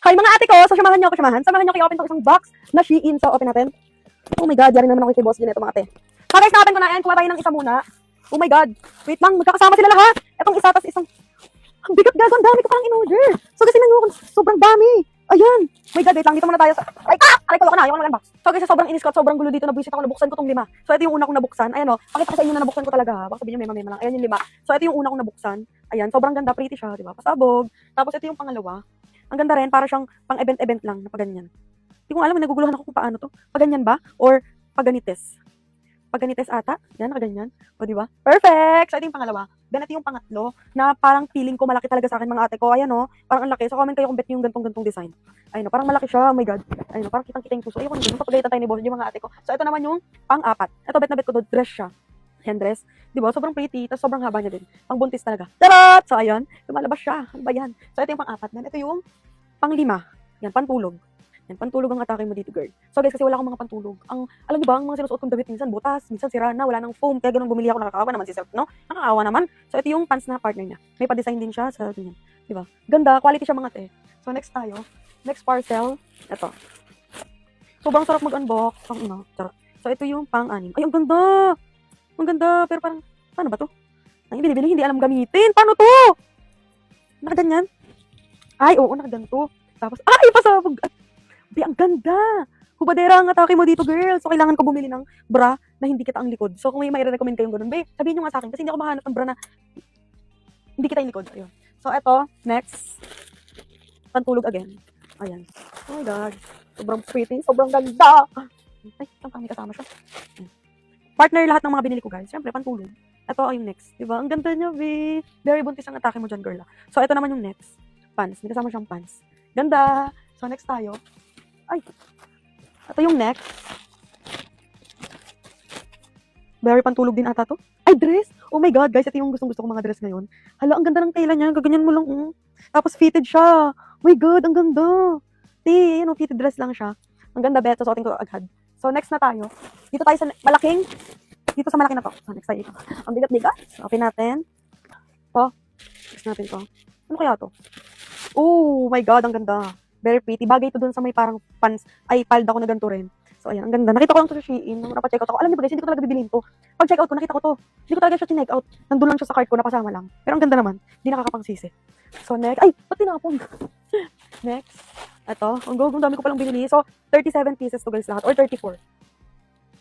Hi mga ate ko, so samahan niyo ako, samahan niyo ako i-open tong isang box na Shein. So open natin. Oh my god, yari naman ako kay boss din ito mga ate. So guys, na-open ko na yan, kuha tayo ng isa muna. Oh my god, wait lang, magkakasama sila lahat. Itong isa, tas isang, ang bigat gago, ang dami ko parang in-order. So kasi sobrang dami. Ayan, my god, wait lang, dito muna tayo sa, ay ko na, ayaw ko na box. So guys, sobrang inis ko at sobrang gulo dito, nabwisit ako, nabuksan ko tong 5. So ito yung una kong nabuksan, ayan o, pakita ko sa inyo na nabuksan ko talaga ha, baka sabihin nyo may lang, ayan yung 5. So ito yung una kong nabuksan, ayan, sobrang ganda, pretty siya, diba, pasabog. Tapos ito yung pangalawa. Ang ganda rin, para siyang pang-event lang na paganyan. Hindi ko alam, naguguluhan ako kung paano to. Paganyan ba? Or paganites? Paganites ata? Yan, nakaganyan. O, di ba? Perfect! So, ito yung pangalawa. Ganito yung pangatlo, na parang feeling ko malaki talaga sa akin mga ate ko. Ayan o, parang ang laki. So, comment kayo kung bet yung gantong design. Ayun o, parang malaki siya. Oh my God. Ayun o, parang kitang-kita yung puso. Ayun, ganun. Papagalitan tayo ni boss yung mga ate ko. So, ito naman yung pang-apat. Ito, bet na bet ko doon. Dress siya. Handress. Di ba? Sobrang pretty. Tapos sobrang haba niya din. Pang buntis talaga. Charot! So, ayun. Lumalabas siya. Ano ba yan? So, ito yung pang-apat. Then, ito yung pang-5. Yan, pantulog. Yan, pantulog ang atake mo dito, girl. So guys, kasi wala akong mga pantulog. Alam niyo ba, ang mga sinusuot kong damit, minsan butas, minsan sira na, wala nang foam, kaya ganun bumili ako, nakakaawa naman si Self, no? Nakakaawa naman. So ito yung pants na partner niya. May pa-design din siya sa ganyan. Di ba? Ganda, quality siya mga te. So next tayo, next parcel, ito. Sobrang sarap mag-unbox. Charot. So ito yung pang-6. Ay, ang ganda! Ang ganda, pero parang, paano ba to? Ang binibili, hindi alam gamitin. Paano to? Nakaganyan? Ay, oo, nakaganto. Tapos, ay, pasabog! Ay, ang ganda! Hubadera ang atake mo dito, girl. So, kailangan ko bumili ng bra na hindi kita ang likod. So, kung may recommend kayong ganun, babe, sabihin nyo nga sa akin kasi hindi ako mahanap ng bra na hindi kita yung likod. Ayun. So, eto, next. Pantulog again. Ayan. Oh my God. Sobrang pretty. Sobrang ganda. Ay, may kasama siya. Ayan. Partner lahat ng mga binili ko, guys. Siyempre, pantulog. Ito ay yung next. Diba? Ang ganda niya, babe. Very buntis ang atake mo dyan, girl. So, ito naman yung next. Pants. May kasama siyang pants. Ganda. So, next tayo. Ay. Ito yung next. Very pantulog din ata to. Ay, dress! Oh my God, guys. Ito yung gustong-gusto ko mga dress ngayon. Hala, ang ganda ng tela niya. Gaganyan mo lang. Tapos, fitted siya. Oh my God, ang ganda. Yun, fitted dress lang siya. Ang ganda, beto. Suotin ko agad. So, next na tayo. Dito tayo sa malaking. Dito sa malaki na to. So, next tayo ito. Ang bigat-bigat. Open natin. To. Next natin to. Ano kaya to? Oh my God, ang ganda. Very pretty. Bagay ito dun sa may parang pants. Ay, palda ko na ganito rin. So, ayan. Ang ganda. Nakita ko lang to sa Shein. Nung napa-check out ako. Alam niyo ba guys, hindi ko talaga bibilin to. Pag check out ko, nakita ko to. Hindi ko talaga siya chinek out. Nandun lang siya sa cart ko, napasama lang. Pero ang ganda naman. Hindi nakakapangsisi. So, next. Ay, ba't tinapon? Next. Ito. Ang dami ko palang binili. So, 37 pieces to guys lahat. Or 34.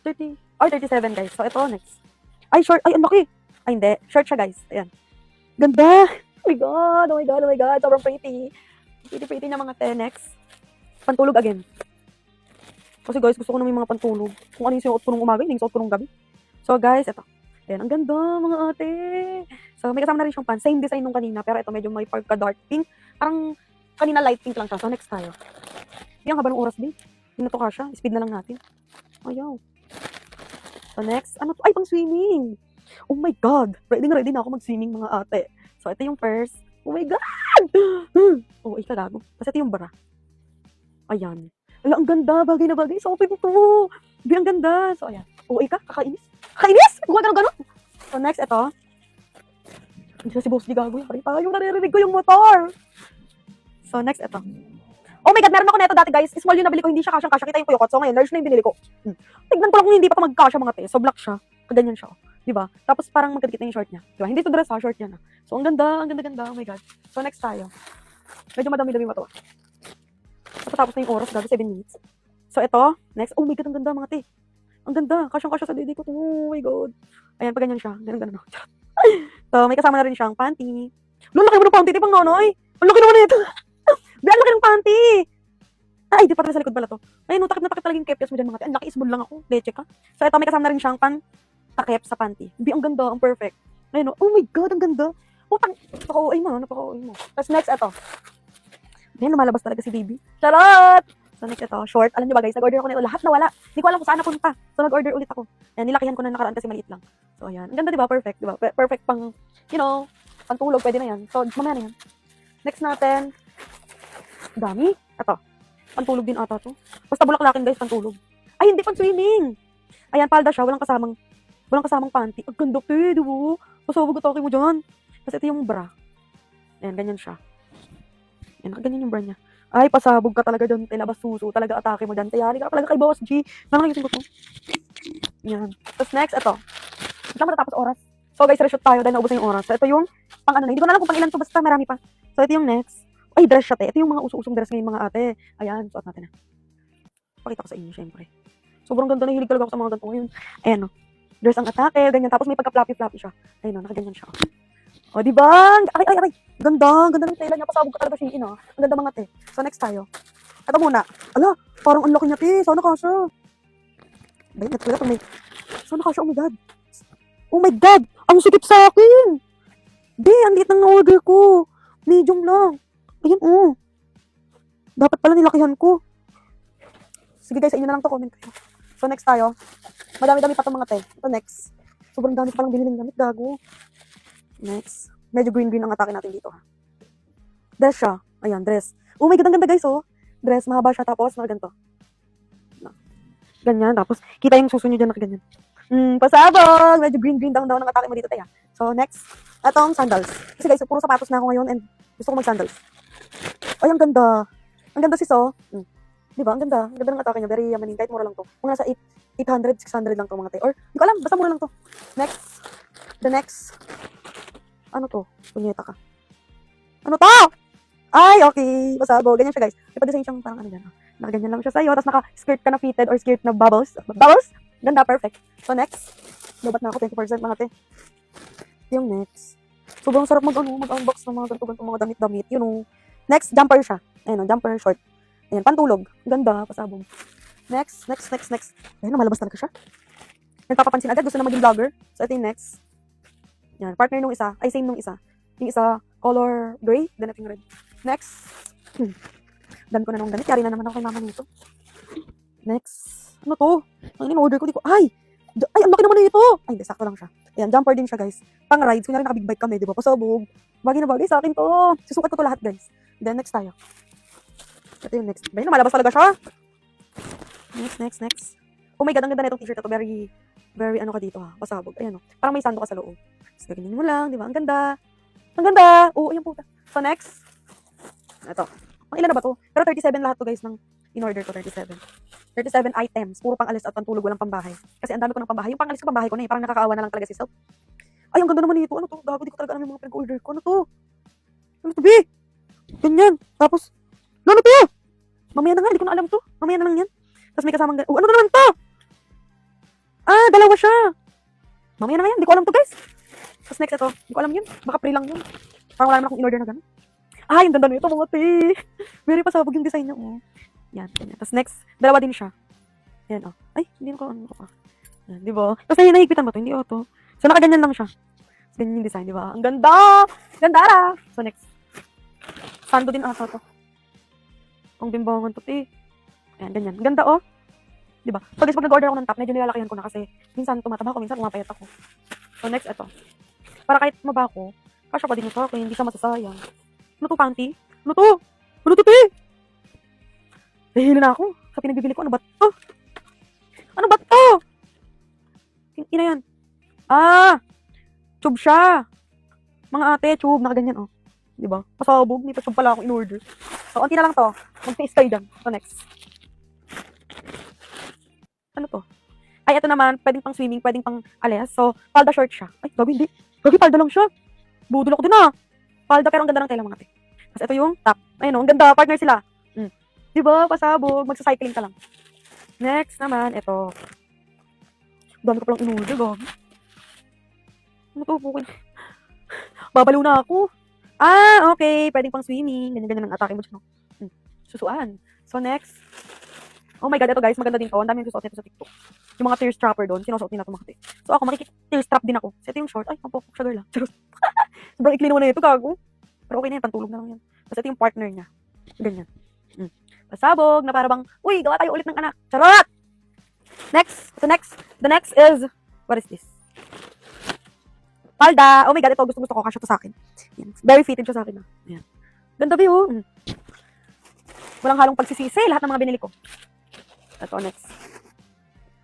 30. Or 37 guys. So, ito. Next. Ay, short. Ay, ang laki. Ay, hindi. Short siya guys. Ayan. Ganda. Oh my God. Oh my God. Oh my God. Sobrang pretty. Pretty niya mga te. Next. Pantulog again. Kasi guys, gusto ko na may mga pantulog. Kung ano yung suot ko nung umaga, yung suot ko nung gabi. So guys, ito. Ayan, ang ganda mga ate. So may kasama na rin siyang pants. Same design nung kanina, pero ito medyo may parka dark pink. Parang kanina light pink lang siya. So next tayo. Yung haba ng oras din. Hindi na to kasha. Speed na lang natin. Ayaw. So next, ano to? Ay, pang swimming. Oh my God. Ready na ako mag-swimming mga ate. So ito yung first. Oh my God! Oh, ay kalago. Tapos ito yung bra. Ayan. Ala, ang ganda. Bagay na bagay. So, open ito. Ang ganda. So, ayan. Oh, ay ka. Kakainis. Kakainis! Gawa ganun. So, next, ito. Hindi siya si Boss G gago. Yung naririnig ko yung motor. So, next, ito. Oh my God, meron ako neto dati, guys. Small yung nabili ko. Hindi siya kasyang-kasya. Kita yung kuyukot. So, ngayon, large na yung binili ko. Tignan ko lang kung hindi pa magkasya mga te. So, black siya. Kaganyan siya. Diba? Tapos, parang magkadikit na yung short niya. Diba? Hindi ito dress ha. Short niya na. So, ang ganda. Ang ganda. Oh my God. So, next tayo. Medyo madami-dami matawa. Tapos na yung oras, gabi 7 minutes. So, ito, next. Oh my God, ang ganda mga te. Ang ganda. Kasyang-kasya sa dede ko. Oh my God. Ayan, pag ganyan siya. Ganun. So, may kasama na rin siyang panty. Lalo, laki mo ng panty. Di bang nonoy? Ang laki naman na ito. Ang laki ng panty. Ay, di pa sa likod pala to. Ayun, takip na takip talaga yung kepyas mo dyan mga te. Ang laki, isbol lang ako. Leche ka. So, ito, may kasama na rin siyang takip sa panty. Ang ganda. Ang perfect. Ayun, oh my God, ang ganda. Napaka-OA mo. Tapos next, ito. Ayan, lumalabas talaga si baby. Charot! So, next ito, short. Alam niyo ba guys, nag-order ako nito. Lahat nawala. Hindi ko alam kung saan napunta. So, nag-order ulit ako. Ayan, nilakihan ko na nakaraan kasi maliit lang. So, ayan. Ang ganda, diba? Perfect, diba? Perfect pang, pantulog. Pwede na yan. So, mamaya na yan. Next natin. Dami. Ito. Pantulog din ata to. Basta bulaklakin guys, pantulog. Ay, hindi pang swimming. Ayan, palda siya. Walang kasamang panty. Ang ganda, pe, diba? Pasabog atake mo dyan. Kasi ito yung bra. Ayan, ganyan siya. Ayan, ganyan yung bra niya. Ay, pasabog ka talaga dyan, te. Labas suso. Talaga atake mo dyan, te. Yari ka talaga kay Boss G. Nakakayusin ko to. Yan. Tapos next, ito. Hindi lang matatapos oras. So guys, reshoot tayo dahil naubos na yung oras. So ito yung pang ano na. Hindi ko na alam kung pang ilan to. Basta marami pa. So ito yung next. Ay, dress siya, te. Ito yung mga uso-usong dress ngayon mga ate. Ayan, suot natin na. Pakita ko sa inyo, syempre. Sobrang ganda. Nahilig talaga ako sa mga ganito ngayon. Ayan, no. Dress ang atake, ganyan. Tapos may pagka-fluffy-fluffy siya. Ayun, no. Nakaganyan siya. O, diba? Ay. Ganda. Ganda ng tela niya. Pasabog ka talaga siya, no. Ang ganda mga te. So next tayo. Ito muna. Ala, parang ang laki niya, te. Sana kasha. Bayan, ito may... Sana kasha, oh my God. Oh my God! Ang sikip sa akin! Di, ang liit ng na-order ko. Medium lang. Ayan, oh. Dapat pala nilakihan ko. Sige guys, sa inyo na lang to, comment kayo. So next tayo. Madami-dami pa itong mga te. Ito next. Sobrang dami pa lang binili ng gamit, gago. Next. Medyo green-green ang atake natin dito, ha. Dress siya. Ayan, dress. Oh my God, ang ganda guys, oh. Dress, mahaba siya, tapos ganito. Ganyan, tapos kita yung suso nyo dyan na ganyan. Pasabog! Medyo green-green daw ng atake mo dito, te, ha. So next, etong sandals. Kasi guys, puro sapatos na ako ngayon and gusto ko mag-sandals. Ay, ang ganda. Ang ganda sis, oh. Diba? Ang ganda. Ang ganda ng atake niya. Very yamanin. Kahit mura lang to. Mga nasa 800, 600 lang to mga te. Or, hindi ko alam. Basta mura lang to. Next. The next. Ano to? Punyeta ka. Ano to? Ay, okay. Pasabog. Ganyan siya, guys. Ipa-design siyang parang ano dyan. Nakaganyan lang siya sa'yo. Tapos naka-skirt ka na fitted or skirt na bubbles. Bubbles? Ganda. Perfect. So, next. Dapat na ako 20% mga te. Yung next. Sobrang sarap mag-unbox ng mga ganito mga damit-damit. You know. Next, jumper siya. Ayun, jumper short. Ayan, pantulog. Ganda, pasabog. Next. Ayun, malabas talaga siya. Nagpapapansin agad, gusto na maging vlogger. So, ito yung next. Yan, partner nung isa. Ay, same nung isa. Yung isa, color gray. Then, ito yung red. Next. Dan ko na nung damit. Yari na naman ako kay mama nito. Next. Ano to? Ang in-order ko, di ko. Ay, ang laki naman nito. Ay, hindi, sakto lang siya. Ayan, jumper din siya, guys. Pang rides. Kunyari naka-big bike kami, di ba? Pasabog. Bagay na bagay sa akin to. Susukat ko to lahat, guys. Then, next tayo. Ito yung next. Ayun, malabas talaga siya. Next. Oh my God, ang ganda na itong t-shirt. Ito, very ano ka dito, ha. Pasabog. Ayan, o. Parang may sando ka sa loob. Tapos, gaganyan mo lang, di ba? Ang ganda. Ang ganda. Oo, ayan puta. So, next. Ito. Ang ilan na ba to? Pero 37 lahat to, guys, ng in-order ko. 37 items. Puro pang alis at pantulog. Walang pambahay. Kasi ang dami ko ng pambahay. Yung pang alis ko, pambahay ko na eh. Parang nakakaawa na lang talaga si Self. Ay, ang ganda naman nito. Ano to? Gago, di ko talaga alam yung mga pinag-order ko. Ano to? Ano to, B? Ganyan. Tapos, ano to? Mamaya na nga, hindi ko na alam to. Mamaya na lang yan. Tapos may kasamang, ano na naman to? Ah, dalawa siya. Mamaya na nga yan, hindi ko alam to guys. Tapos next ito, hindi ko alam yun. Baka pre lang yun. Parang wala naman akong in-order na gano'n. Ah, yung ganda nito mga te. Very pasabog yung design niya. Oh. Yan, ganyan. Tapos next, dalawa din siya. Yan, oh. Ay, hindi ko ano pa. Yan, di ba? Tapos nahihigpitan mo to, hindi to. So nakaganyan lang siya. Ganyan yung design, di ba? Ang ganda! Ganda! So next. Sando din ata to. Ang bimbangan to, te. Ayan, ganyan. Ganda, oh. Diba? So, guys, pag nag-order ako ng top, medyo nilalakihan ko na kasi minsan tumataba ako, minsan pumapayat ako. So, next, ito. Para kahit tumaba ako, kasya pa din ito ako, hindi siya masasayang. Ano to, panty? Ano to? Ano to, te? Nahihilo na ako sa pinagbibili ko. Ano ba to? Ano ba to? Ina yan. Ah! Tube siya. Mga ate, tube. Nakaganyan, oh. Diba? Pasabog. May pa-tube pala akong in-order. So, konti na lang to. Mag-face kayo dyan. So, next. Ano to? Ay, ito naman. Pwedeng pang swimming, pwedeng pang alias. So, palda short siya. Ay, gabi, hindi. Gabi, palda lang siya. Budol ako din, ah. Palda, pero ang ganda ng tela, mga ate. Tapos, ito yung top. Ayun, ang ganda. Partner sila. Diba? Pasabog. Magsa-cycling ka lang. Next naman, ito. Dami ko palang in-order, gabi. Ano to? Bukid. Babaliw na ako. Ah, okay. Pwedeng pang swimming. Ganyan-ganyan ang atake mo dyan. Susuan. So, next. Oh my God, ito guys, maganda din to. Ang dami yung susuot nito sa TikTok. Yung mga tear strapper doon, sinusuot din na ito mga te. So, ako, makikitear strap din ako. So, ito yung short. Ay, pampokok siya girl lang. Sobrang ikli naman na ito, gago. Pero okay na yan, pantulog na lang yan. Tapos, ito yung partner niya. Ganyan. Pasabog, na parang, uy, gawa tayo ulit ng anak. Charot! Next. So, the next is, what is this? Palda. Oh my God, ito gusto ko. Kasya to sa akin. Yan. Very fitted siya sa akin. Yan. Ganda ba yun? Walang halong pagsisisi. Lahat ng mga binili ko. Ito, next.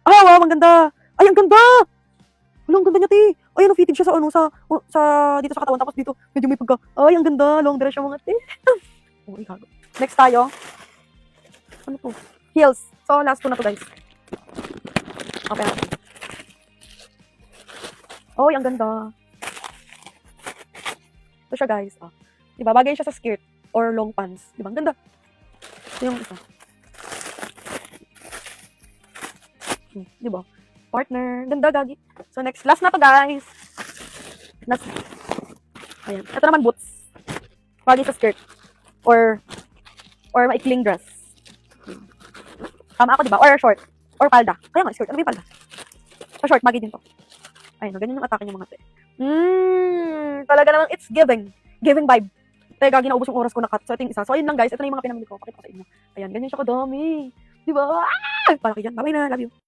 Ah, wow, ang ganda. Ay, ang ganda. Wala, ang ganda niya, ti. Ay, ano, fitted siya sa, dito sa katawan. Tapos dito, medyo may pagka. Ay, ang ganda. Long dress siya, mga ti. Oh, gago. Next tayo. Ano to? Heels. So, last two na to, guys. Okay na. Oy, ang ganda. Ito siya, guys. Oh. Diba? Bagay siya sa skirt or long pants. Diba? Ang ganda. Ito yung isa. Diba? Partner. Ganda, gagi. So, next. Last na to, guys. Last. Ayan. Ito naman, boots. Bagay sa skirt. Or maikling dress. Tama ako, diba? Or short. Or palda. Kaya nga, skirt. Ano ba yung palda? Sa short, bagay din to. Ayun, ganyan yung atake niya mga te. Talaga namang it's giving. Giving vibe. Teka, ginaubos yung oras ko na cut. So, ito yung isa. So, ayun lang guys. Ito na yung mga pinamili ko. Pakita ko sa inyo. Ayan, ganyan siya kadami. Diba? Ah! Para kayo dyan. Bye-bye na. Love you.